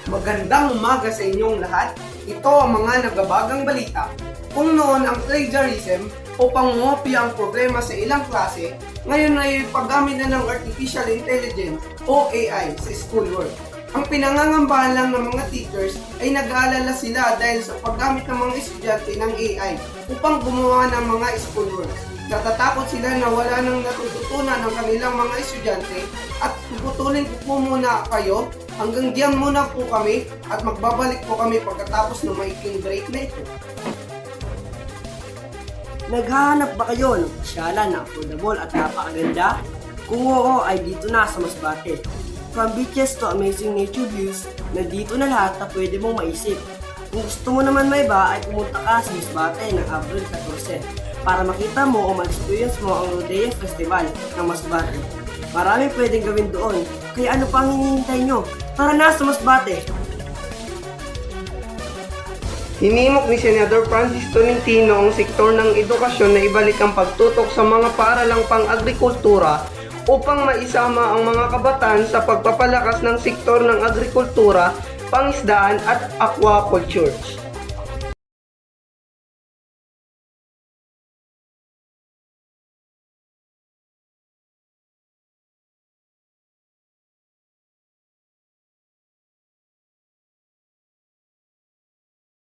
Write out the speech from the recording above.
Magandang umaga sa inyong lahat. Ito ang mga nagabagang balita. Kung noon ang plagiarism o pangungopia ang problema sa ilang klase, ngayon ay paggamit na ng Artificial Intelligence o AI sa schoolwork. Ang pinangangambahan lang ng mga teachers ay nag-aalala sila dahil sa paggamit ng mga estudyante ng AI upang gumawa ng mga schoolwork. Natatakot sila na wala nang natututunan ng kanilang mga estudyante at puputulin ko po muna kayo. Hanggang diyan muna po kami at magbabalik po kami pagkatapos ng maikling break na ito. Naghahanap ba kayo ng pasyalan na affordable at napakaganda? Kung oo, ay dito na sa Masbate. From beaches to amazing nature views, nandito na lahat na pwede mong maisip. Kung gusto mo naman may iba, ay pumunta ka sa Masbate ng Abril 14 para makita mo o ma-experience mo ang Rodeo Festival ng Masbate. Marami pwedeng gawin doon, kaya ano pang hinihintay nyo? Tara na sa Masbate! Hinimok ni Senador Francis Tolentino ang sektor ng edukasyon na ibalik ang pagtutok sa mga paaralang pang-agrikultura upang maisama ang mga kabataan sa pagpapalakas ng sektor ng agrikultura, pangisdaan at aquaculture.